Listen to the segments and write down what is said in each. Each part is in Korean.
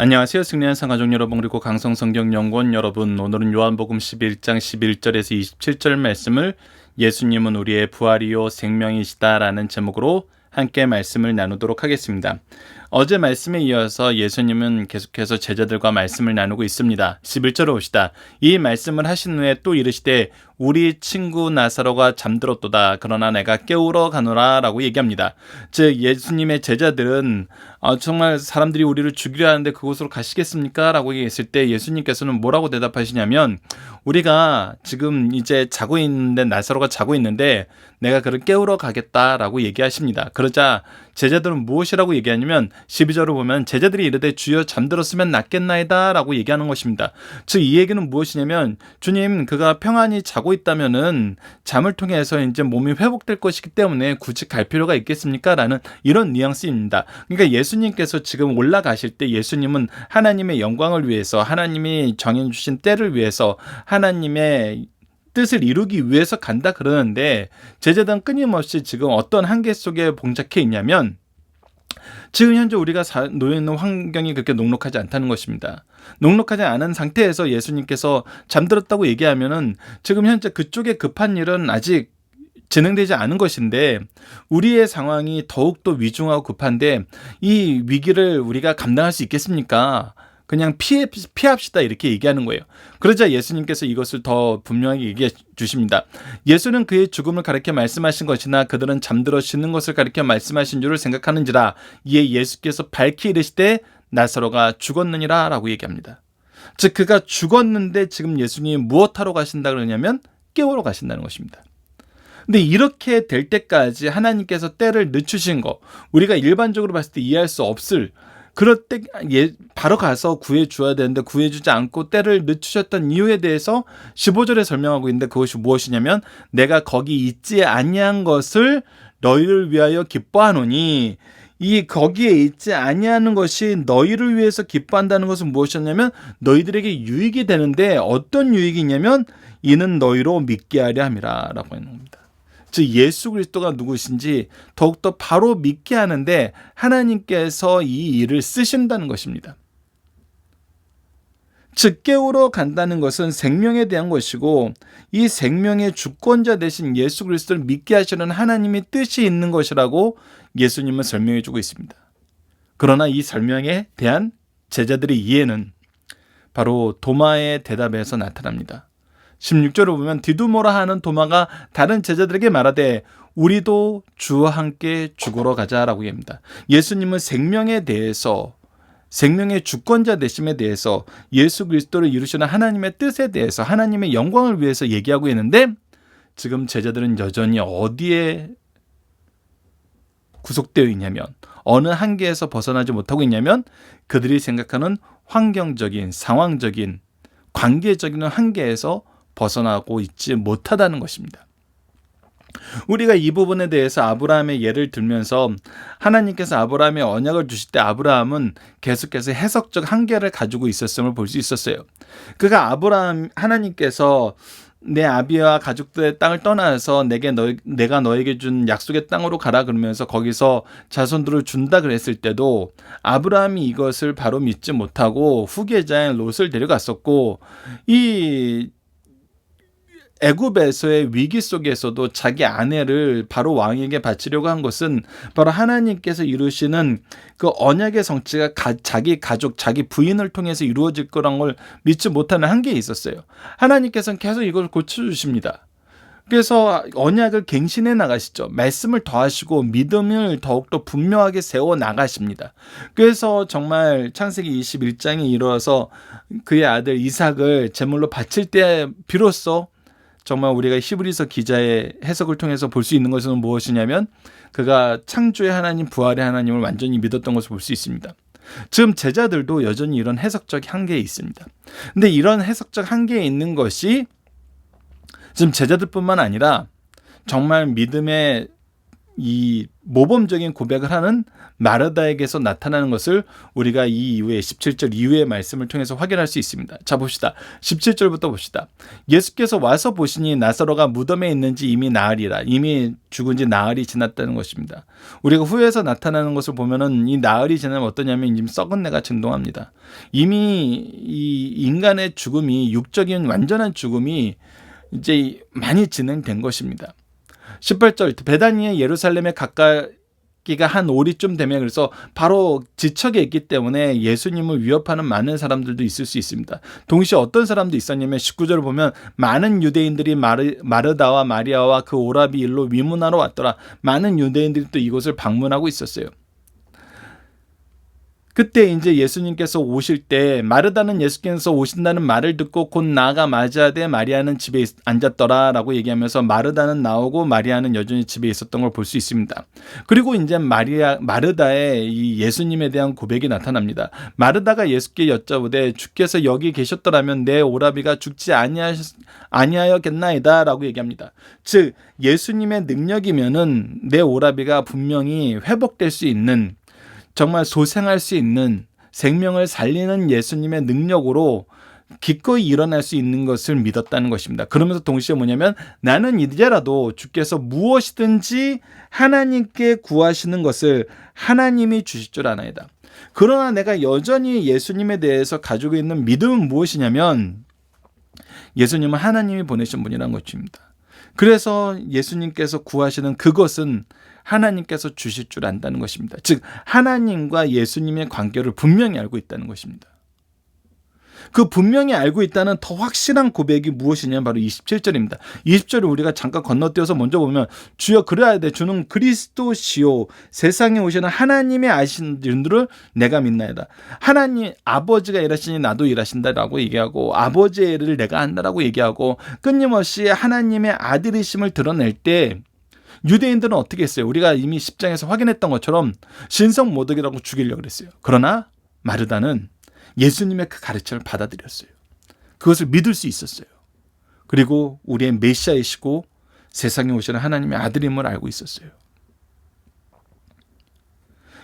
안녕하세요. 승리한 상가족 여러분, 그리고 강성성경연구원 여러분, 오늘은 요한복음 11장 11절에서 27절 말씀을 예수님은 우리의 부활이요 생명이시다라는 제목으로 함께 말씀을 나누도록 하겠습니다. 어제 말씀에 이어서 예수님은 계속해서 제자들과 말씀을 나누고 있습니다. 11절에 오시다. 이 말씀을 하신 후에 또 이르시되 우리 친구 나사로가 잠들었도다. 그러나 내가 깨우러 가노라 라고 얘기합니다. 즉 예수님의 제자들은 정말 사람들이 우리를 죽이려 하는데 그곳으로 가시겠습니까? 라고 얘기했을 때 예수님께서는 뭐라고 대답하시냐면, 우리가 지금 이제 자고 있는데, 나사로가 자고 있는데 내가 그를 깨우러 가겠다라고 얘기하십니다. 그러자 제자들은 무엇이라고 얘기하냐면 12절을 보면 제자들이 이르되 주여 잠들었으면 낫겠나이다 라고 얘기하는 것입니다. 즉 이 얘기는 무엇이냐면, 주님 그가 평안히 자고 있다면은 잠을 통해서 이제 몸이 회복될 것이기 때문에 굳이 갈 필요가 있겠습니까? 라는 이런 뉘앙스입니다. 그러니까 예수님께서 지금 올라가실 때 예수님은 하나님의 영광을 위해서, 하나님이 정해주신 때를 위해서, 하나님의 뜻을 이루기 위해서 간다 그러는데, 제자들은 끊임없이 지금 어떤 한계 속에 봉착해 있냐면, 지금 현재 우리가 놓여있는 환경이 그렇게 녹록하지 않다는 것입니다. 녹록하지 않은 상태에서 예수님께서 잠들었다고 얘기하면은 지금 현재 그쪽에 급한 일은 아직 진행되지 않은 것인데, 우리의 상황이 더욱더 위중하고 급한데 이 위기를 우리가 감당할 수 있겠습니까? 그냥 피합시다 이렇게 얘기하는 거예요. 그러자 예수님께서 이것을 더 분명하게 얘기해 주십니다. 예수는 그의 죽음을 가리켜 말씀하신 것이나 그들은 잠들어 쉬는 것을 가리켜 말씀하신 줄을 생각하는지라. 이에 예수께서 밝히 이르시되 나사로가 죽었느니라 라고 얘기합니다. 즉 그가 죽었는데 지금 예수님이 무엇하러 가신다 그러냐면 깨우러 가신다는 것입니다. 근데 이렇게 될 때까지 하나님께서 때를 늦추신 거, 우리가 일반적으로 봤을 때 이해할 수 없을, 그럴 때 바로 가서 구해줘야 되는데 구해주지 않고 때를 늦추셨던 이유에 대해서 15절에 설명하고 있는데, 그것이 무엇이냐면 내가 거기 있지 아니한 것을 너희를 위하여 기뻐하노니, 이 거기에 있지 아니하는 것이 너희를 위해서 기뻐한다는 것은 무엇이냐면 너희들에게 유익이 되는데, 어떤 유익이냐면 이는 너희로 믿게 하려 함이라 라고 하는 겁니다. 즉 예수 그리스도가 누구신지 더욱더 바로 믿게 하는데 하나님께서 이 일을 쓰신다는 것입니다. 즉 깨우러 간다는 것은 생명에 대한 것이고, 이 생명의 주권자 되신 예수 그리스도를 믿게 하시는 하나님의 뜻이 있는 것이라고 예수님은 설명해 주고 있습니다. 그러나 이 설명에 대한 제자들의 이해는 바로 도마의 대답에서 나타납니다. 16절을 보면 디두모라 하는 도마가 다른 제자들에게 말하되 우리도 주와 함께 죽으러 가자라고 얘기합니다. 예수님은 생명에 대해서, 생명의 주권자 되심에 대해서, 예수 그리스도를 이루시는 하나님의 뜻에 대해서, 하나님의 영광을 위해서 얘기하고 있는데, 지금 제자들은 여전히 어디에 구속되어 있냐면, 어느 한계에서 벗어나지 못하고 있냐면 그들이 생각하는 환경적인, 상황적인, 관계적인 한계에서 벗어나고 있지 못하다는 것입니다. 우리가 이 부분에 대해서 아브라함의 예를 들면서, 하나님께서 아브라함의 언약을 주실 때 아브라함은 계속해서 해석적 한계를 가지고 있었음을 볼 수 있었어요. 그가 하나님께서 내 아비와 가족들의 땅을 떠나서 내가 너에게 준 약속의 땅으로 가라 그러면서 거기서 자손들을 준다 그랬을 때도 아브라함이 이것을 바로 믿지 못하고 후계자인 롯을 데려갔었고, 이 애굽에서의 위기 속에서도 자기 아내를 바로 왕에게 바치려고 한 것은 바로 하나님께서 이루시는 그 언약의 성취가 자기 가족, 자기 부인을 통해서 이루어질 거란 걸 믿지 못하는 한계에 있었어요. 하나님께서는 계속 이걸 고쳐주십니다. 그래서 언약을 갱신해 나가시죠. 말씀을 더하시고 믿음을 더욱더 분명하게 세워 나가십니다. 그래서 정말 창세기 21장에 이르러서 그의 아들 이삭을 제물로 바칠 때 비로소 정말 우리가 히브리서 기자의 해석을 통해서 볼 수 있는 것은 무엇이냐면, 그가 창조의 하나님, 부활의 하나님을 완전히 믿었던 것을 볼 수 있습니다. 지금 제자들도 여전히 이런 해석적 한계에 있습니다. 근데 이런 해석적 한계에 있는 것이 지금 제자들뿐만 아니라 정말 믿음의 이 모범적인 고백을 하는 마르다에게서 나타나는 것을 우리가 이 이후에 17절 이후의 말씀을 통해서 확인할 수 있습니다. 자, 봅시다. 17절부터 봅시다. 예수께서 와서 보시니 나사로가 무덤에 있는지 이미 나흘이라. 이미 죽은 지 나흘이 지났다는 것입니다. 우리가 후에서 나타나는 것을 보면은 이 나흘이 지나면 어떠냐면 이미 썩은 내가 진동합니다. 이미 이 인간의 죽음이, 육적인 완전한 죽음이 이제 많이 진행된 것입니다. 18절, 베다니에 예루살렘에 가까이가 한 오리쯤 되면, 그래서 바로 지척에 있기 때문에 예수님을 위협하는 많은 사람들도 있을 수 있습니다. 동시에 어떤 사람도 있었냐면 19절을 보면 많은 유대인들이 마르다와 마리아와 그 오라비 일로 위문하러 왔더라. 많은 유대인들이 또 이곳을 방문하고 있었어요. 그때 이제 예수님께서 오실 때 마르다는 예수께서 오신다는 말을 듣고 곧 나아가 맞이하되 마리아는 집에 앉았더라라고 얘기하면서 마르다는 나오고 마리아는 여전히 집에 있었던 걸 볼 수 있습니다. 그리고 이제 마르다의 이 예수님에 대한 고백이 나타납니다. 마르다가 예수께 여짜오되 주께서 여기 계셨더라면 내 오라비가 죽지 아니하였겠나이다라고 얘기합니다. 즉 예수님의 능력이면은 내 오라비가 분명히 회복될 수 있는, 정말 소생할 수 있는, 생명을 살리는 예수님의 능력으로 기꺼이 일어날 수 있는 것을 믿었다는 것입니다. 그러면서 동시에 뭐냐면 나는 이제라도 주께서 무엇이든지 하나님께 구하시는 것을 하나님이 주실 줄 아나이다. 그러나 내가 여전히 예수님에 대해서 가지고 있는 믿음은 무엇이냐면 예수님은 하나님이 보내신 분이라는 것입니다. 그래서 예수님께서 구하시는 그것은 하나님께서 주실 줄 안다는 것입니다. 즉 하나님과 예수님의 관계를 분명히 알고 있다는 것입니다. 그 분명히 알고 있다는 더 확실한 고백이 무엇이냐면 바로 27절입니다. 20절을 우리가 잠깐 건너뛰어서 먼저 보면 주여 그래야 돼. 주는 그리스도시요 세상에 오시는 하나님의 아신 분들을 내가 믿나이다. 하나님 아버지가 일하시니 나도 일하신다라고 얘기하고 아버지의 일을 내가 한다라고 얘기하고 끊임없이 하나님의 아들이심을 드러낼 때 유대인들은 어떻게 했어요? 우리가 이미 10장에서 확인했던 것처럼 신성 모독이라고 죽이려고 그랬어요. 그러나 마르다는 예수님의 그 가르침을 받아들였어요. 그것을 믿을 수 있었어요. 그리고 우리의 메시아이시고 세상에 오시는 하나님의 아들임을 알고 있었어요.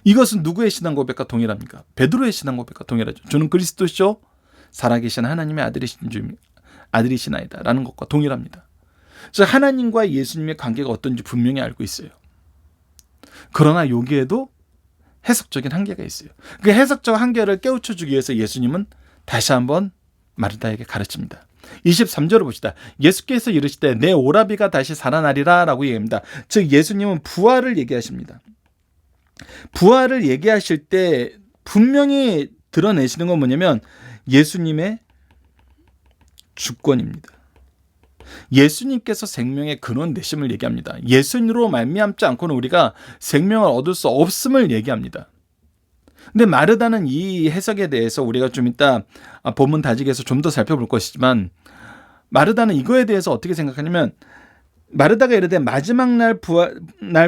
이것은 누구의 신앙 고백과 동일합니까? 베드로의 신앙 고백과 동일하죠. 주는 그리스도시요 살아계신 하나님의 아들이시나이다 라는 것과 동일합니다. 그래서 하나님과 예수님의 관계가 어떤지 분명히 알고 있어요. 그러나 여기에도 해석적인 한계가 있어요. 그 해석적 한계를 깨우쳐주기 위해서 예수님은 다시 한번 마르다에게 가르칩니다. 23절을 봅시다. 예수께서 이르시되 내 오라비가 다시 살아나리라 라고 얘기합니다. 즉 예수님은 부활을 얘기하십니다. 부활을 얘기하실 때 분명히 드러내시는 건 뭐냐면 예수님의 주권입니다. 예수님께서 생명의 근원 되심을 얘기합니다. 예수님으로 말미암지 않고는 우리가 생명을 얻을 수 없음을 얘기합니다. 근데 마르다는 이 해석에 대해서 우리가 좀 이따 본문 다지기에서 좀 더 살펴볼 것이지만 마르다는 이거에 대해서 어떻게 생각하냐면 마르다가 이르되 마지막 날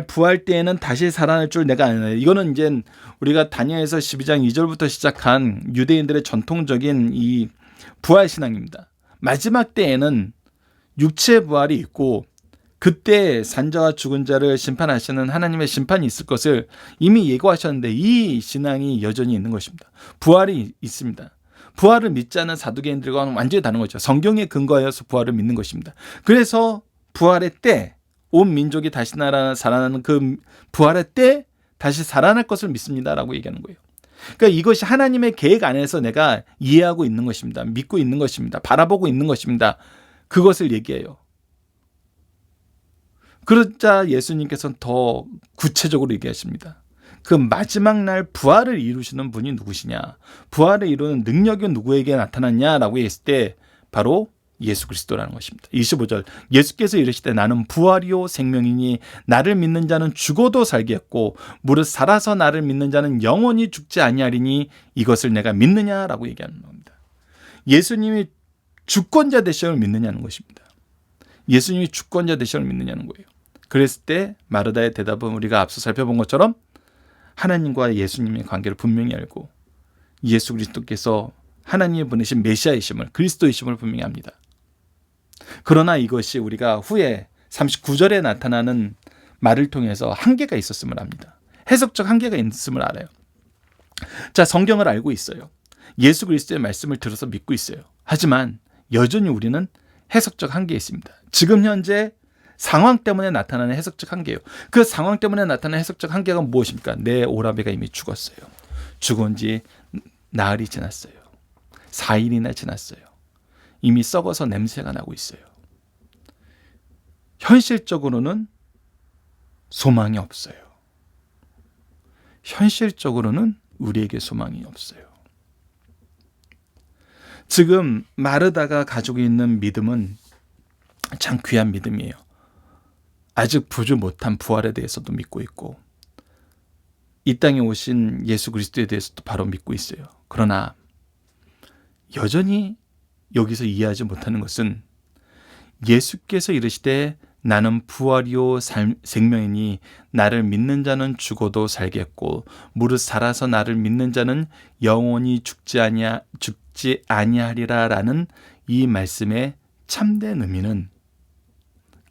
부활 때에는 다시 살아날 줄 내가 아느냐. 이거는 이제 우리가 다니엘서 12장 2절부터 시작한 유대인들의 전통적인 이 부활 신앙입니다. 마지막 때에는 육체의 부활이 있고 그때 산자와 죽은 자를 심판하시는 하나님의 심판이 있을 것을 이미 예고하셨는데 이 신앙이 여전히 있는 것입니다. 부활이 있습니다. 부활을 믿지 않는 사두개인들과는 완전히 다른 거죠. 성경에 근거하여서 부활을 믿는 것입니다. 그래서 부활의 때, 온 민족이 다시 살아나는 그 부활의 때 다시 살아날 것을 믿습니다라고 얘기하는 거예요. 그러니까 이것이 하나님의 계획 안에서 내가 이해하고 있는 것입니다. 믿고 있는 것입니다. 바라보고 있는 것입니다. 그것을 얘기해요. 그러자 예수님께서는 더 구체적으로 얘기하십니다. 그 마지막 날 부활을 이루시는 분이 누구시냐? 부활을 이루는 능력이 누구에게 나타났냐라고 했을 때 바로 예수 그리스도라는 것입니다. 25절 예수께서 이르시되 나는 부활이요 생명이니 나를 믿는 자는 죽어도 살겠고 무릇 살아서 나를 믿는 자는 영원히 죽지 아니하리니 이것을 내가 믿느냐라고 얘기하는 겁니다. 예수님이 주권자 되심을 믿느냐는 것입니다. 예수님이 주권자 되심을 믿느냐는 거예요. 그랬을 때 마르다의 대답은 우리가 앞서 살펴본 것처럼 하나님과 예수님의 관계를 분명히 알고 예수 그리스도께서 하나님이 보내신 메시아이심을 그리스도이심을 분명히 합니다. 그러나 이것이 우리가 후에 39절에 나타나는 말을 통해서 한계가 있었음을 압니다. 해석적 한계가 있음을 알아요. 자, 성경을 알고 있어요. 예수 그리스도의 말씀을 들어서 믿고 있어요. 하지만 여전히 우리는 해석적 한계에 있습니다. 지금 현재 상황 때문에 나타나는 해석적 한계예요. 그 상황 때문에 나타나는 해석적 한계가 무엇입니까? 내 오라베가 이미 죽었어요. 죽은 지 나흘이 지났어요. 4일이나 지났어요. 이미 썩어서 냄새가 나고 있어요. 현실적으로는 소망이 없어요. 현실적으로는 우리에게 소망이 없어요. 지금 마르다가 가지고 있는 믿음은 참 귀한 믿음이에요. 아직 보지 못한 부활에 대해서도 믿고 있고 이 땅에 오신 예수 그리스도에 대해서도 바로 믿고 있어요. 그러나 여전히 여기서 이해하지 못하는 것은 예수께서 이르시되 나는 부활이요 생명이니 나를 믿는 자는 죽어도 살겠고 무릇 살아서 나를 믿는 자는 영원히 죽지 아니하리라 라는 이 말씀의 참된 의미는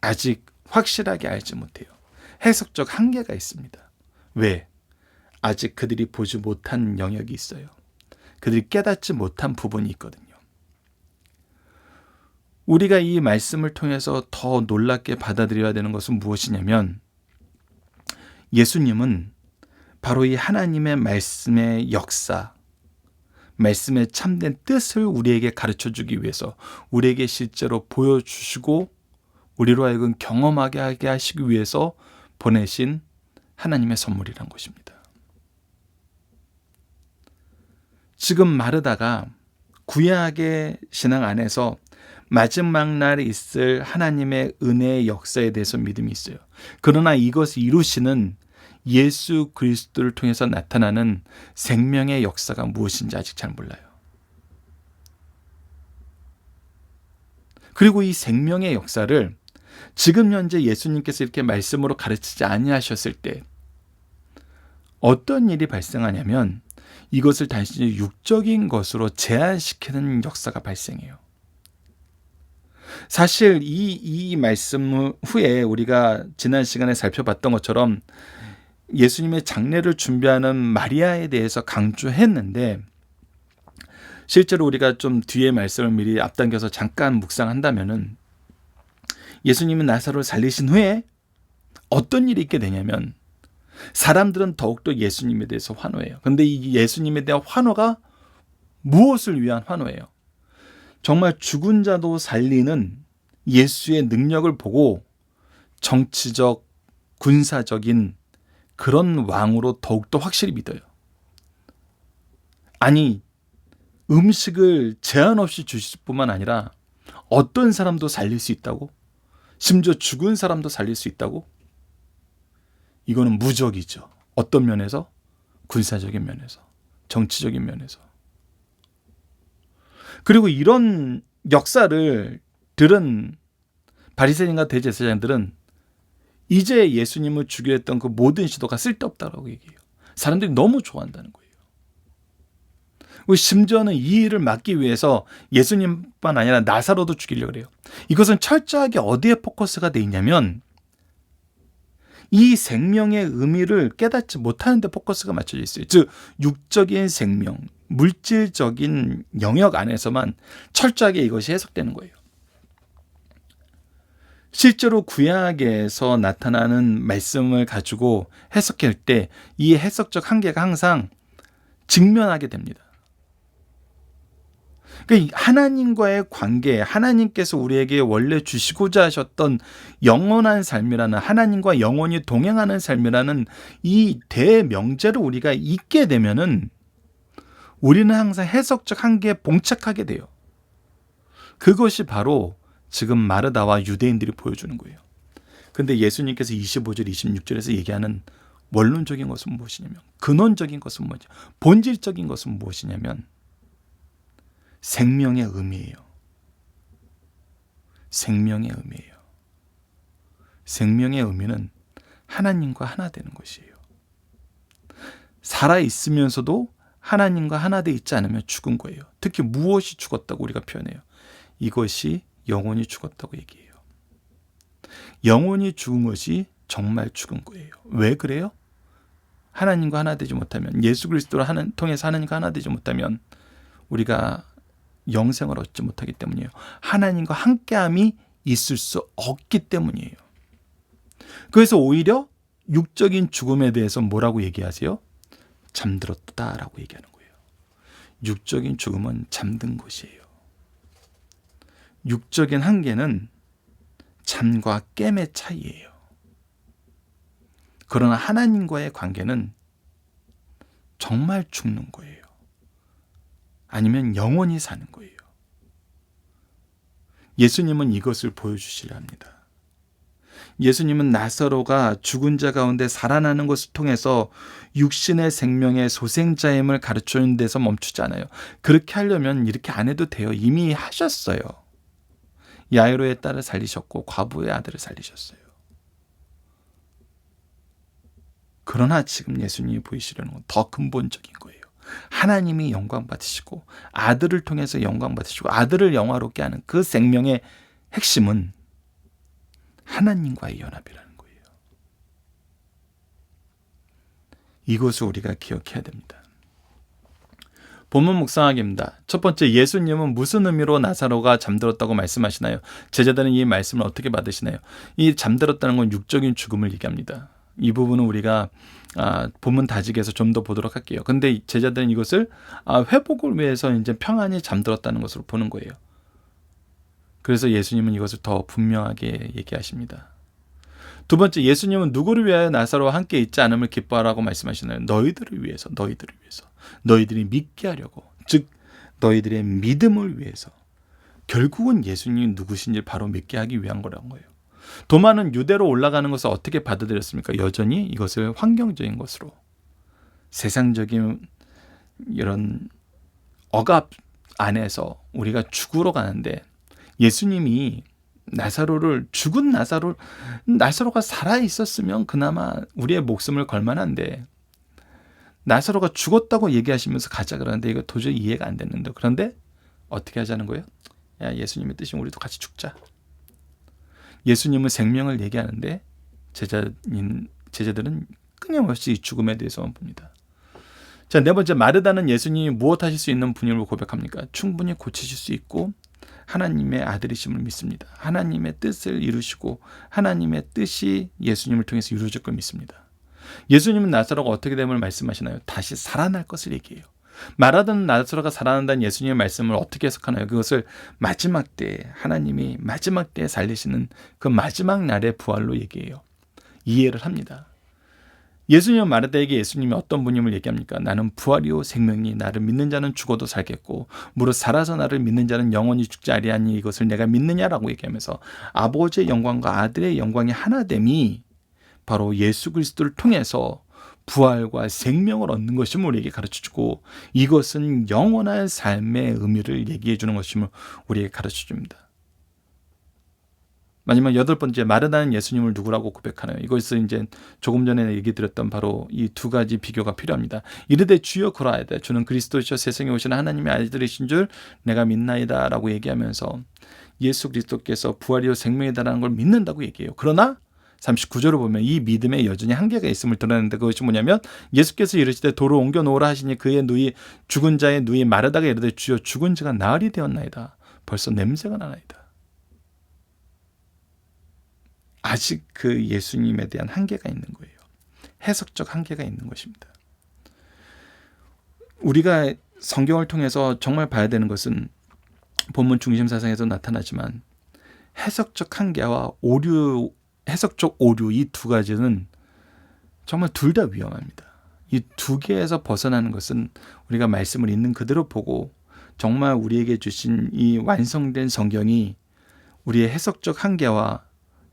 아직 확실하게 알지 못해요. 해석적 한계가 있습니다. 왜? 아직 그들이 보지 못한 영역이 있어요. 그들이 깨닫지 못한 부분이 있거든요. 우리가 이 말씀을 통해서 더 놀랍게 받아들여야 되는 것은 무엇이냐면 예수님은 바로 이 하나님의 말씀의 역사, 말씀의 참된 뜻을 우리에게 가르쳐주기 위해서 우리에게 실제로 보여주시고 우리로 하여금 경험하게 하시기 위해서 보내신 하나님의 선물이란 것입니다. 지금 마르다가 구약의 신앙 안에서 마지막 날에 있을 하나님의 은혜의 역사에 대해서 믿음이 있어요. 그러나 이것을 이루시는 예수 그리스도를 통해서 나타나는 생명의 역사가 무엇인지 아직 잘 몰라요. 그리고 이 생명의 역사를 지금 현재 예수님께서 이렇게 말씀으로 가르치지 아니하셨을 때 어떤 일이 발생하냐면 이것을 단순히 육적인 것으로 제한시키는 역사가 발생해요. 사실 이 말씀 후에 우리가 지난 시간에 살펴봤던 것처럼 예수님의 장례를 준비하는 마리아에 대해서 강조했는데 실제로 우리가 좀 뒤에 말씀을 미리 앞당겨서 잠깐 묵상한다면은 예수님은 나사로를 살리신 후에 어떤 일이 있게 되냐면 사람들은 더욱더 예수님에 대해서 환호해요. 그런데 이 예수님에 대한 환호가 무엇을 위한 환호예요? 정말 죽은 자도 살리는 예수의 능력을 보고 정치적, 군사적인 그런 왕으로 더욱더 확실히 믿어요. 아니, 음식을 제한 없이 주실 뿐만 아니라 어떤 사람도 살릴 수 있다고? 심지어 죽은 사람도 살릴 수 있다고? 이거는 무적이죠. 어떤 면에서? 군사적인 면에서, 정치적인 면에서. 그리고 이런 역사를 들은 바리새인과 대제사장들은 이제 예수님을 죽이려 했던 그 모든 시도가 쓸데없다라고 얘기해요. 사람들이 너무 좋아한다는 거예요. 심지어는 이 일을 막기 위해서 예수님뿐만 아니라 나사로도 죽이려고 해요. 이것은 철저하게 어디에 포커스가 돼 있냐면 이 생명의 의미를 깨닫지 못하는 데 포커스가 맞춰져 있어요. 즉 육적인 생명, 물질적인 영역 안에서만 철저하게 이것이 해석되는 거예요. 실제로 구약에서 나타나는 말씀을 가지고 해석할 때 이 해석적 한계가 항상 직면하게 됩니다. 그러니까 하나님과의 관계, 하나님께서 우리에게 원래 주시고자 하셨던 영원한 삶이라는, 하나님과 영원히 동행하는 삶이라는 이 대명제를 우리가 잊게 되면은 우리는 항상 해석적 한계에 봉착하게 돼요. 그것이 바로 지금 마르다와 유대인들이 보여주는 거예요. 근데 예수님께서 25절, 26절에서 얘기하는 원론적인 것은 무엇이냐면, 근원적인 것은 뭐죠? 본질적인 것은 무엇이냐면 생명의 의미예요. 생명의 의미예요. 생명의 의미는 하나님과 하나 되는 것이에요. 살아있으면서도 하나님과 하나 돼 있지 않으면 죽은 거예요. 특히 무엇이 죽었다고 우리가 표현해요? 이것이 영혼이 죽었다고 얘기해요. 영혼이 죽은 것이 정말 죽은 거예요. 왜 그래요? 하나님과 하나 되지 못하면, 예수 그리스도를 통해서 하나님과 하나 되지 못하면 우리가 영생을 얻지 못하기 때문이에요. 하나님과 함께함이 있을 수 없기 때문이에요. 그래서 오히려 육적인 죽음에 대해서 뭐라고 얘기하세요? 잠들었다라고 얘기하는 거예요. 육적인 죽음은 잠든 것이에요. 육적인 한계는 잠과 깸의 차이예요. 그러나 하나님과의 관계는 정말 죽는 거예요. 아니면 영원히 사는 거예요. 예수님은 이것을 보여주시려 합니다. 예수님은 나사로가 죽은 자 가운데 살아나는 것을 통해서 육신의 생명의 소생자임을 가르치는 데서 멈추지 않아요. 그렇게 하려면 이렇게 안 해도 돼요. 이미 하셨어요. 야이로의 딸을 살리셨고 과부의 아들을 살리셨어요. 그러나 지금 예수님이 보이시려는 건 더 근본적인 거예요. 하나님이 영광 받으시고 아들을 통해서 영광 받으시고 아들을 영화롭게 하는 그 생명의 핵심은 하나님과의 연합이라는 거예요. 이것을 우리가 기억해야 됩니다. 본문 묵상하기입니다. 첫 번째, 예수님은 무슨 의미로 나사로가 잠들었다고 말씀하시나요? 제자들은 이 말씀을 어떻게 받으시나요? 이 잠들었다는 건 육적인 죽음을 얘기합니다. 이 부분은 우리가 본문 다지기에서 좀 더 보도록 할게요. 근데 제자들은 이것을 회복을 위해서 이제 평안히 잠들었다는 것으로 보는 거예요. 그래서 예수님은 이것을 더 분명하게 얘기하십니다. 두 번째, 예수님은 누구를 위하여 나사로와 함께 있지 않음을 기뻐하라고 말씀하시나요? 너희들을 위해서, 너희들이 믿게 하려고, 즉 너희들의 믿음을 위해서. 결국은 예수님이 누구신지 바로 믿게 하기 위한 거라는 거예요. 도마는 유대로 올라가는 것을 어떻게 받아들였습니까? 여전히 이것을 환경적인 것으로, 세상적인 이런 억압 안에서 우리가 죽으러 가는데, 예수님이 죽은 나사로가 살아 있었으면 그나마 우리의 목숨을 걸 만한데, 나사로가 죽었다고 얘기하시면서 가자 그러는데 이거 도저히 이해가 안 됐는데, 그런데 어떻게 하자는 거예요? 야, 예수님의 뜻이면 우리도 같이 죽자. 예수님은 생명을 얘기하는데 제자들은 끊임없이 죽음에 대해서만 봅니다. 자, 네 번째, 마르다는 예수님이 무엇 하실 수 있는 분임을 고백합니까? 충분히 고치실 수 있고 하나님의 아들이심을 믿습니다. 하나님의 뜻을 이루시고 하나님의 뜻이 예수님을 통해서 이루어질 걸 믿습니다. 예수님은 나사로가 어떻게 됨을 말씀하시나요? 다시 살아날 것을 얘기해요. 말하던 나사로가 살아난다는 예수님의 말씀을 어떻게 해석하나요? 그것을 마지막 때에, 하나님이 마지막 때에 살리시는 그 마지막 날의 부활로 얘기해요. 이해를 합니다. 예수님은 마르다에게 예수님이 어떤 분임을 얘기합니까? 나는 부활이요 생명이, 나를 믿는 자는 죽어도 살겠고 무릇 살아서 나를 믿는 자는 영원히 죽지 아니하니 이것을 내가 믿느냐라고 얘기하면서 아버지의 영광과 아들의 영광이 하나됨이 바로 예수 그리스도를 통해서 부활과 생명을 얻는 것임을 우리에게 가르쳐주고, 이것은 영원한 삶의 의미를 얘기해 주는 것임을 우리에게 가르쳐줍니다. 마지막 여덟 번째, 마르다는 예수님을 누구라고 고백하나요? 이것을 이제 조금 전에 얘기 드렸던 바로 이 두 가지 비교가 필요합니다. 이르되 주여 그러하되 주는 그리스도시여 세상에 오신 하나님의 아들이신 줄 내가 믿나이다 라고 얘기하면서 예수 그리스도께서 부활이요 생명이다라는 걸 믿는다고 얘기해요. 그러나 39절을 보면 이 믿음에 여전히 한계가 있음을 드러내는데, 그것이 뭐냐면 예수께서 이르시되 돌을 옮겨 놓으라 하시니 그의 누이, 죽은 자의 누이 마르다가 이르되 주여 죽은 자가 나으리 되었나이다. 벌써 냄새가 나나이다. 아직 그 예수님에 대한 한계가 있는 거예요. 해석적 한계가 있는 것입니다. 우리가 성경을 통해서 정말 봐야 되는 것은 본문 중심 사상에서 나타나지만 해석적 한계와 해석적 오류, 이 두 가지는 정말 둘 다 위험합니다. 이 두 개에서 벗어나는 것은 우리가 말씀을 있는 그대로 보고 정말 우리에게 주신 이 완성된 성경이 우리의 해석적 한계와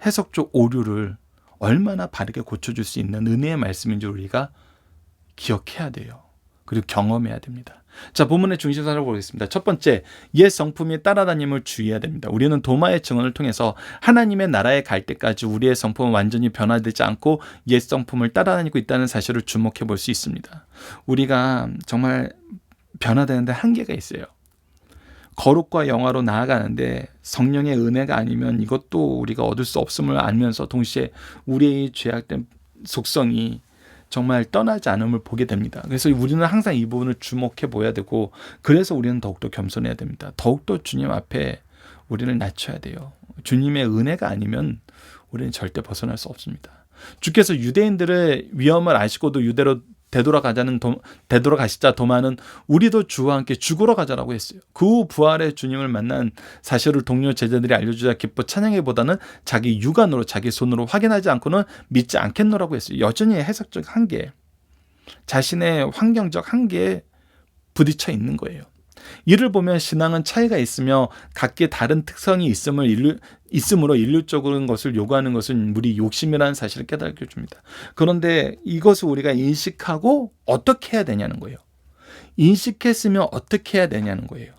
해석적 오류를 얼마나 바르게 고쳐줄 수 있는 은혜의 말씀인지 우리가 기억해야 돼요. 그리고 경험해야 됩니다. 자, 본문의 중심사를 보겠습니다. 첫 번째, 옛 성품이 따라다님을 주의해야 됩니다. 우리는 도마의 증언을 통해서 하나님의 나라에 갈 때까지 우리의 성품은 완전히 변화되지 않고 옛 성품을 따라다니고 있다는 사실을 주목해 볼 수 있습니다. 우리가 정말 변화되는데 한계가 있어요. 거룩과 영화로 나아가는데 성령의 은혜가 아니면 이것도 우리가 얻을 수 없음을 알면서 동시에 우리의 죄악된 속성이 정말 떠나지 않음을 보게 됩니다. 그래서 우리는 항상 이 부분을 주목해 보아야 되고, 그래서 우리는 더욱더 겸손해야 됩니다. 더욱더 주님 앞에 우리를 낮춰야 돼요. 주님의 은혜가 아니면 우리는 절대 벗어날 수 없습니다. 주께서 유대인들의 위험을 아시고도 유대로 되돌아가시자 도마는 우리도 주와 함께 죽으러 가자라고 했어요. 그 후 부활의 주님을 만난 사실을 동료 제자들이 알려주자 기뻐 찬양하기보다는 자기 육안으로 자기 손으로 확인하지 않고는 믿지 않겠노라고 했어요. 여전히 해석적 한계, 자신의 환경적 한계에 부딪혀 있는 거예요. 이를 보면 신앙은 차이가 있으며 각기 다른 특성이 있으므로 인류적인 것을 요구하는 것은 우리 욕심이라는 사실을 깨닫게 줍니다. 그런데 이것을 우리가 인식하고 어떻게 해야 되냐는 거예요. 인식했으면 어떻게 해야 되냐는 거예요.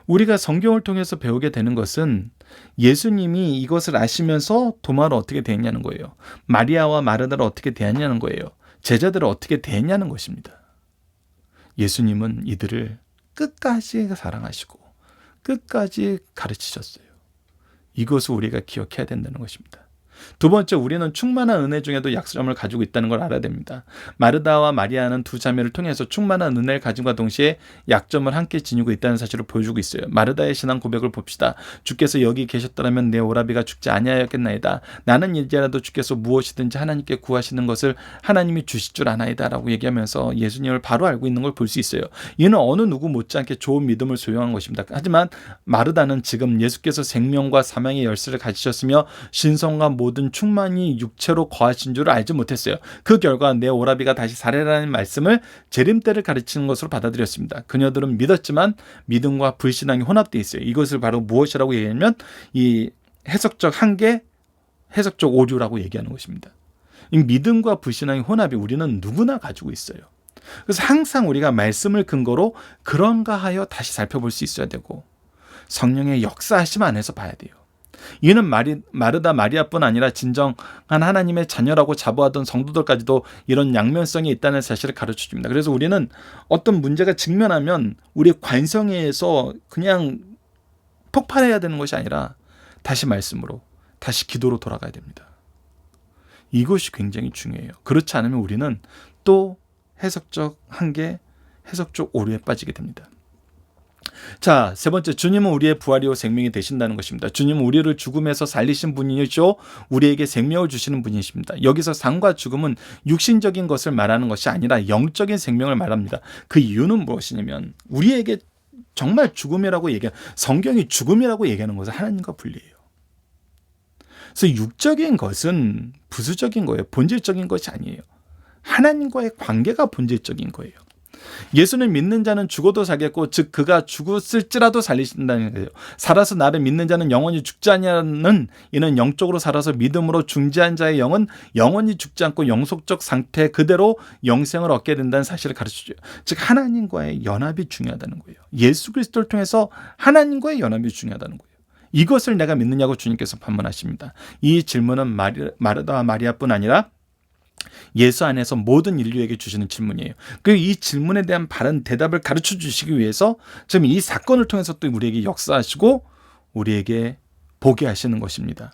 우리가 성경을 통해서 배우게 되는 것은 예수님이 이것을 아시면서 도마를 어떻게 대했냐는 거예요. 마리아와 마르다를 어떻게 대했냐는 거예요. 제자들을 어떻게 대했냐는 것입니다. 예수님은 이들을 끝까지 사랑하시고 끝까지 가르치셨어요. 이것을 우리가 기억해야 된다는 것입니다. 두 번째, 우리는 충만한 은혜 중에도 약점을 가지고 있다는 걸 알아야 됩니다. 마르다와 마리아는 두 자매를 통해서 충만한 은혜를 가짐과 동시에 약점을 함께 지니고 있다는 사실을 보여주고 있어요. 마르다의 신앙 고백을 봅시다. 주께서 여기 계셨더라면 내 오라비가 죽지 아니하였겠나이다. 나는 이제라도 주께서 무엇이든지 하나님께 구하시는 것을 하나님이 주실 줄 아나이다 라고 얘기하면서 예수님을 바로 알고 있는 걸 볼 수 있어요. 이는 어느 누구 못지않게 좋은 믿음을 소유한 것입니다. 하지만 마르다는 지금 예수께서 생명과 사망의 열쇠를 가지셨으며 신성과 모든 충만이 육체로 거하신 줄을 알지 못했어요. 그 결과 내 오라비가 다시 살아라는 말씀을 재림때를 가르치는 것으로 받아들였습니다. 그녀들은 믿었지만 믿음과 불신앙이 혼합되어 있어요. 이것을 바로 무엇이라고 얘기하면 이 해석적 한계, 해석적 오류라고 얘기하는 것입니다. 이 믿음과 불신앙의 혼합이 우리는 누구나 가지고 있어요. 그래서 항상 우리가 말씀을 근거로 그런가 하여 다시 살펴볼 수 있어야 되고, 성령의 역사하심 안에서 봐야 돼요. 이는 마르다 마리아뿐 아니라 진정한 하나님의 자녀라고 자부하던 성도들까지도 이런 양면성이 있다는 사실을 가르쳐줍니다. 그래서 우리는 어떤 문제가 직면하면 우리의 관성에서 그냥 폭발해야 되는 것이 아니라 다시 말씀으로, 다시 기도로 돌아가야 됩니다. 이것이 굉장히 중요해요. 그렇지 않으면 우리는 또 해석적 한계, 해석적 오류에 빠지게 됩니다. 자, 세 번째, 주님은 우리의 부활이요 생명이 되신다는 것입니다. 주님은 우리를 죽음에서 살리신 분이시죠. 우리에게 생명을 주시는 분이십니다. 여기서 삶과 죽음은 육신적인 것을 말하는 것이 아니라 영적인 생명을 말합니다. 그 이유는 무엇이냐면 우리에게 정말 죽음이라고 성경이 죽음이라고 얘기하는 것은 하나님과 분리해요. 그래서 육적인 것은 부수적인 거예요. 본질적인 것이 아니에요. 하나님과의 관계가 본질적인 거예요. 예수는 믿는 자는 죽어도 살겠고, 즉 그가 죽었을지라도 살리신다는 거예요. 살아서 나를 믿는 자는 영원히 죽지 아니하는, 이는 영적으로 살아서 믿음으로 중지한 자의 영은 영원히 죽지 않고 영속적 상태 그대로 영생을 얻게 된다는 사실을 가르쳐줘요. 즉 하나님과의 연합이 중요하다는 거예요. 예수 그리스도를 통해서 하나님과의 연합이 중요하다는 거예요. 이것을 내가 믿느냐고 주님께서 반문하십니다. 이 질문은 마르다와 마리아뿐 아니라 예수 안에서 모든 인류에게 주시는 질문이에요. 그리고 이 질문에 대한 바른 대답을 가르쳐 주시기 위해서 지금 이 사건을 통해서 또 우리에게 역사하시고 우리에게 보게 하시는 것입니다.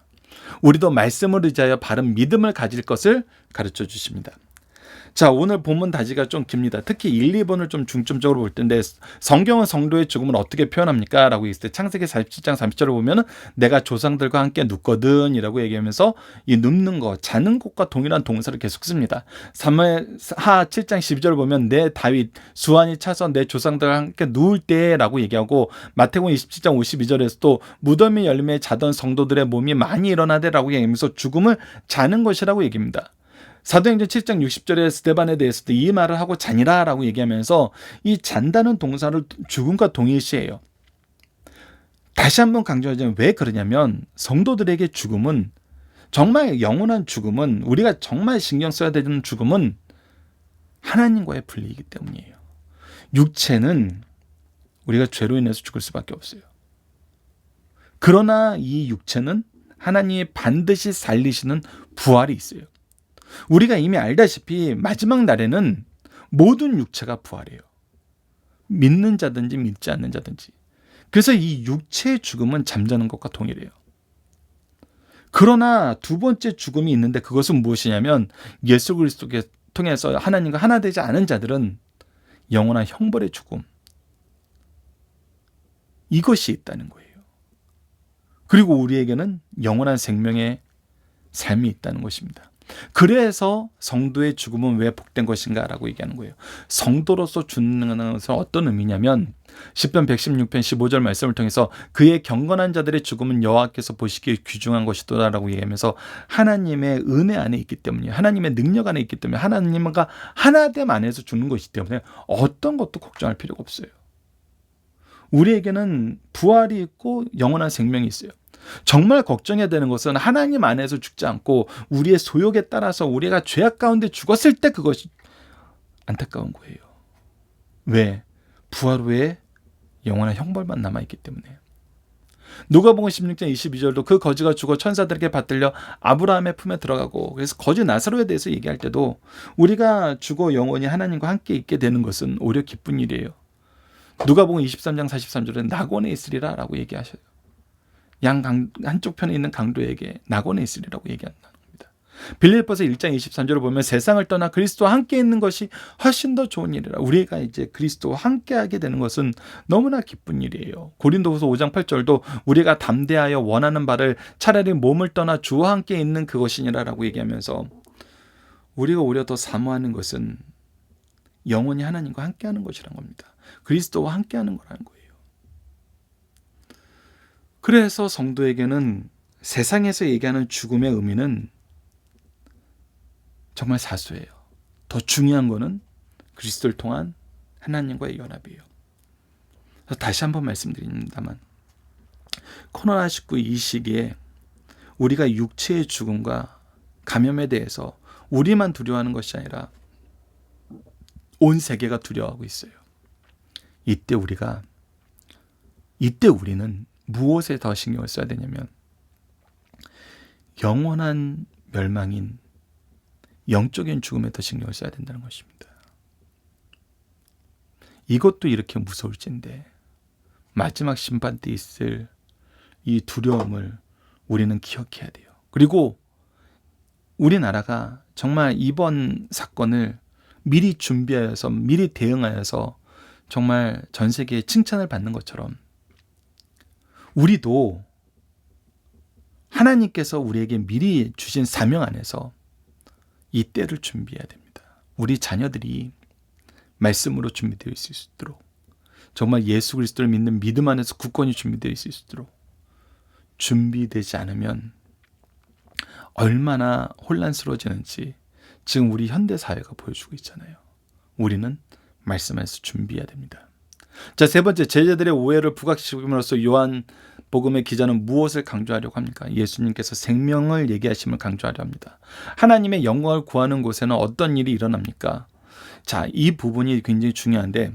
우리도 말씀을 의지하여 바른 믿음을 가질 것을 가르쳐 주십니다. 자, 오늘 본문 다지가 좀 깁니다. 특히 1, 2번을 좀 중점적으로 볼 텐데, 성경은 성도의 죽음을 어떻게 표현합니까? 라고 했을 때 창세기 47장 30절을 보면 내가 조상들과 함께 눕거든 이라고 얘기하면서 이 눕는 것, 자는 것과 동일한 동사를 계속 씁니다. 사무엘하 7장 12절을 보면 내 다윗 수완이 차서 내 조상들과 함께 누울 때 라고 얘기하고, 마태복음 27장 52절에서도 무덤이 열림에 자던 성도들의 몸이 많이 일어나되 라고 얘기하면서 죽음을 자는 것이라고 얘기합니다. 사도행전 7장 60절에 스데반에 대해서도 이 말을 하고 자니라 라고 얘기하면서 이 잔다는 동사를 죽음과 동일시해요. 다시 한번 강조하자면 왜 그러냐면 성도들에게 죽음은, 정말 영원한 죽음은, 우리가 정말 신경 써야 되는 죽음은 하나님과의 분리이기 때문이에요. 육체는 우리가 죄로 인해서 죽을 수밖에 없어요. 그러나 이 육체는 하나님이 반드시 살리시는 부활이 있어요. 우리가 이미 알다시피 마지막 날에는 모든 육체가 부활해요. 믿는 자든지 믿지 않는 자든지. 그래서 이 육체의 죽음은 잠자는 것과 동일해요. 그러나 두 번째 죽음이 있는데 그것은 무엇이냐면 예수 그리스도를 통해서 하나님과 하나 되지 않은 자들은 영원한 형벌의 죽음, 이것이 있다는 거예요. 그리고 우리에게는 영원한 생명의 삶이 있다는 것입니다. 그래서 성도의 죽음은 왜 복된 것인가 라고 얘기하는 거예요. 성도로서 죽는 것은 어떤 의미냐면 시편 116편 15절 말씀을 통해서 그의 경건한 자들의 죽음은 여호와께서 보시기에 귀중한 것이다 라고 얘기하면서 하나님의 은혜 안에 있기 때문이에요. 하나님의 능력 안에 있기 때문에 하나님과 하나됨 안에서 죽는 것이기 때문에 어떤 것도 걱정할 필요가 없어요. 우리에게는 부활이 있고 영원한 생명이 있어요. 정말 걱정해야 되는 것은 하나님 안에서 죽지 않고 우리의 소욕에 따라서 우리가 죄악 가운데 죽었을 때 그것이 안타까운 거예요. 왜? 부활 후에 영원한 형벌만 남아있기 때문에. 누가복음 16장 22절도 그 거지가 죽어 천사들에게 받들려 아브라함의 품에 들어가고, 그래서 거지 나사로에 대해서 얘기할 때도 우리가 죽어 영원히 하나님과 함께 있게 되는 것은 오히려 기쁜 일이에요. 누가복음 23장 43절에 낙원에 있으리라 라고 얘기하셔요. 한쪽 편에 있는 강도에게 낙원에 있으리라고 얘기한다는 겁니다. 빌립보서 1장 23절을 보면 세상을 떠나 그리스도와 함께 있는 것이 훨씬 더 좋은 일이라. 우리가 이제 그리스도와 함께하게 되는 것은 너무나 기쁜 일이에요. 고린도후서 5장 8절도 우리가 담대하여 원하는 바를 차라리 몸을 떠나 주와 함께 있는 그것이니라라고 얘기하면서 우리가 오히려 더 사모하는 것은 영원히 하나님과 함께하는 것이란 겁니다. 그리스도와 함께하는 거라는 거예요. 그래서 성도에게는 세상에서 얘기하는 죽음의 의미는 정말 사소해요. 더 중요한 거는 그리스도를 통한 하나님과의 연합이에요. 그래서 다시 한번 말씀드립니다만 코로나19 이 시기에 우리가 육체의 죽음과 감염에 대해서 우리만 두려워하는 것이 아니라 온 세계가 두려워하고 있어요. 이때 우리는 무엇에 더 신경을 써야 되냐면 영원한 멸망인 영적인 죽음에 더 신경을 써야 된다는 것입니다. 이것도 이렇게 무서울진데 마지막 심판 때 있을 이 두려움을 우리는 기억해야 돼요. 그리고 우리나라가 정말 이번 사건을 미리 준비하여서 미리 대응하여서 정말 전 세계에 칭찬을 받는 것처럼 우리도 하나님께서 우리에게 미리 주신 사명 안에서 이 때를 준비해야 됩니다. 우리 자녀들이 말씀으로 준비되어 있을 수 있도록, 정말 예수 그리스도를 믿는 믿음 안에서 굳건히 준비되어 있을 수 있도록, 준비되지 않으면 얼마나 혼란스러워지는지 지금 우리 현대 사회가 보여주고 있잖아요. 우리는 말씀 안에서 준비해야 됩니다. 자, 세 번째, 제자들의 오해를 부각시킴으로써 요한복음의 기자는 무엇을 강조하려고 합니까? 예수님께서 생명을 얘기하심을 강조하려 합니다. 하나님의 영광을 구하는 곳에는 어떤 일이 일어납니까? 자, 이 부분이 굉장히 중요한데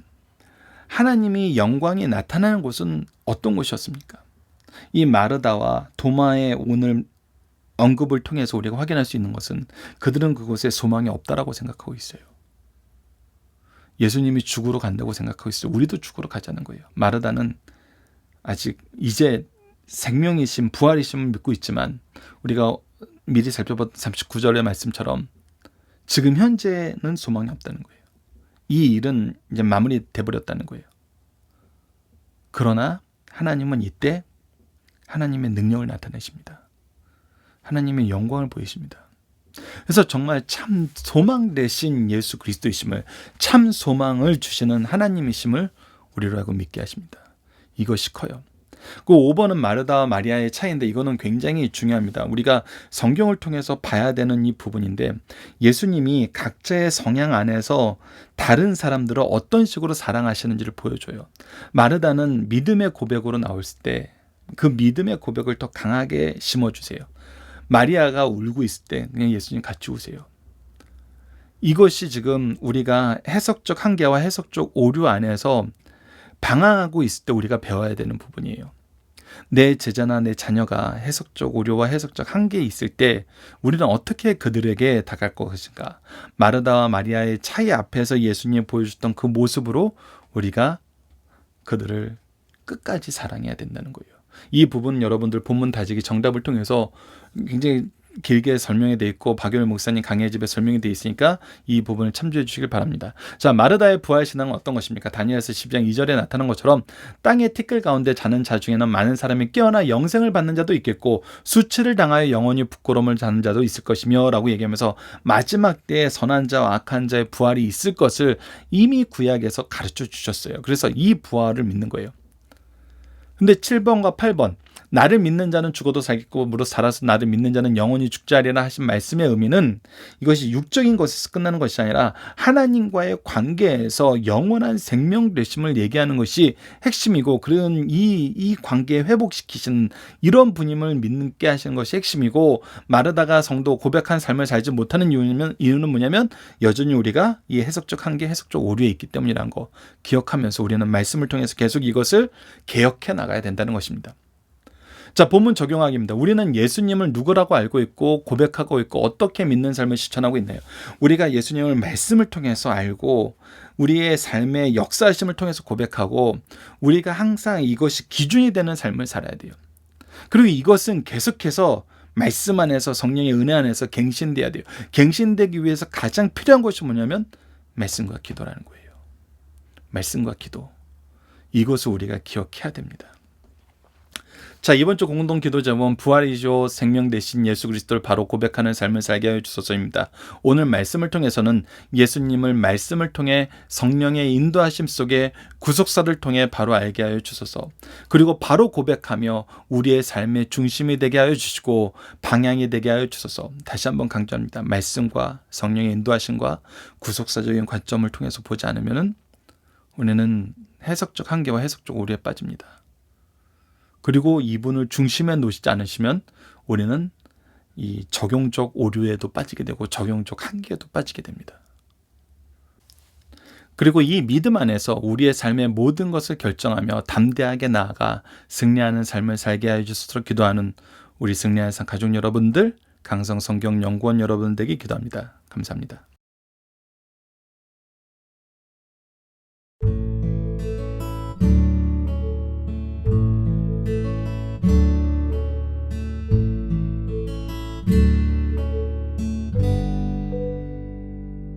하나님이 영광이 나타나는 곳은 어떤 곳이었습니까? 이 마르다와 도마의 오늘 언급을 통해서 우리가 확인할 수 있는 것은 그들은 그곳에 소망이 없다라고 생각하고 있어요. 예수님이 죽으러 간다고 생각하고 있어요. 우리도 죽으러 가자는 거예요. 마르다는 아직 이제 생명이신 부활이심을 믿고 있지만 우리가 미리 살펴본 39절의 말씀처럼 지금 현재는 소망이 없다는 거예요. 이 일은 이제 마무리돼 버렸다는 거예요. 그러나 하나님은 이때 하나님의 능력을 나타내십니다. 하나님의 영광을 보이십니다. 그래서 정말 참 소망 되신 예수 그리스도이심을, 참 소망을 주시는 하나님이심을 우리로 하여금 믿게 하십니다. 이것이 커요. 그 5번은 마르다와 마리아의 차이인데 이거는 굉장히 중요합니다. 우리가 성경을 통해서 봐야 되는 이 부분인데 예수님이 각자의 성향 안에서 다른 사람들을 어떤 식으로 사랑하시는지를 보여줘요. 마르다는 믿음의 고백으로 나왔을 때 그 믿음의 고백을 더 강하게 심어주세요. 마리아가 울고 있을 때 그냥 예수님 같이 우세요. 이것이 지금 우리가 해석적 한계와 해석적 오류 안에서 방황하고 있을 때 우리가 배워야 되는 부분이에요. 내 제자나 내 자녀가 해석적 오류와 해석적 한계에 있을 때 우리는 어떻게 그들에게 다가갈 것인가? 마르다와 마리아의 차이 앞에서 예수님이 보여줬던 그 모습으로 우리가 그들을 끝까지 사랑해야 된다는 거예요. 이 부분 여러분들 본문 다지기 정답을 통해서 굉장히 길게 설명이 돼 있고 박열 목사님 강의 집에 설명이 돼 있으니까 이 부분을 참조해 주시길 바랍니다. 자, 마르다의 부활 신앙은 어떤 것입니까? 다니엘서 10장 2절에 나타난 것처럼 땅의 티끌 가운데 자는 자 중에는 많은 사람이 깨어나 영생을 받는 자도 있겠고 수치를 당하여 영원히 부끄러움을 자는 자도 있을 것이며 라고 얘기하면서 마지막 때에 선한 자와 악한 자의 부활이 있을 것을 이미 구약에서 가르쳐 주셨어요. 그래서 이 부활을 믿는 거예요. 근데 7번과 8번 나를 믿는 자는 죽어도 살겠고 무릇 살아서 나를 믿는 자는 영원히 죽지 않으리라 하신 말씀의 의미는 이것이 육적인 것에서 끝나는 것이 아니라 하나님과의 관계에서 영원한 생명 되심을 얘기하는 것이 핵심이고 그런 이 관계 회복시키시는 이런 분임을 믿게 하시는 것이 핵심이고 마르다가 성도 고백한 삶을 살지 못하는 이유는 뭐냐면 여전히 우리가 이 해석적 한계, 해석적 오류에 있기 때문이라는 거 기억하면서 우리는 말씀을 통해서 계속 이것을 개혁해 나가야 된다는 것입니다. 자, 본문 적용하기입니다. 우리는 예수님을 누구라고 알고 있고 고백하고 있고 어떻게 믿는 삶을 실천하고 있나요? 우리가 예수님을 말씀을 통해서 알고 우리의 삶의 역사심을 통해서 고백하고 우리가 항상 이것이 기준이 되는 삶을 살아야 돼요. 그리고 이것은 계속해서 말씀 안에서 성령의 은혜 안에서 갱신돼야 돼요. 갱신되기 위해서 가장 필요한 것이 뭐냐면 말씀과 기도라는 거예요. 말씀과 기도. 이것을 우리가 기억해야 됩니다. 자, 이번 주 공동 기도 제목은 부활이시오 생명 되신 예수 그리스도를 바로 고백하는 삶을 살게 하여 주소서입니다. 오늘 말씀을 통해서는 예수님을 말씀을 통해 성령의 인도하심 속에 구속사를 통해 바로 알게 하여 주소서. 그리고 바로 고백하며 우리의 삶의 중심이 되게 하여 주시고 방향이 되게 하여 주소서. 다시 한번 강조합니다. 말씀과 성령의 인도하심과 구속사적인 관점을 통해서 보지 않으면 우리는 해석적 한계와 해석적 오류에 빠집니다. 그리고 이분을 중심에 놓지 않으시면 우리는 이 적용적 오류에도 빠지게 되고 적용적 한계에도 빠지게 됩니다. 그리고 이 믿음 안에서 우리의 삶의 모든 것을 결정하며 담대하게 나아가 승리하는 삶을 살게 하여 주시도록 기도하는 우리 승리하는 삶 가족 여러분들, 강성성경 연구원 여러분들에게 기도합니다. 감사합니다.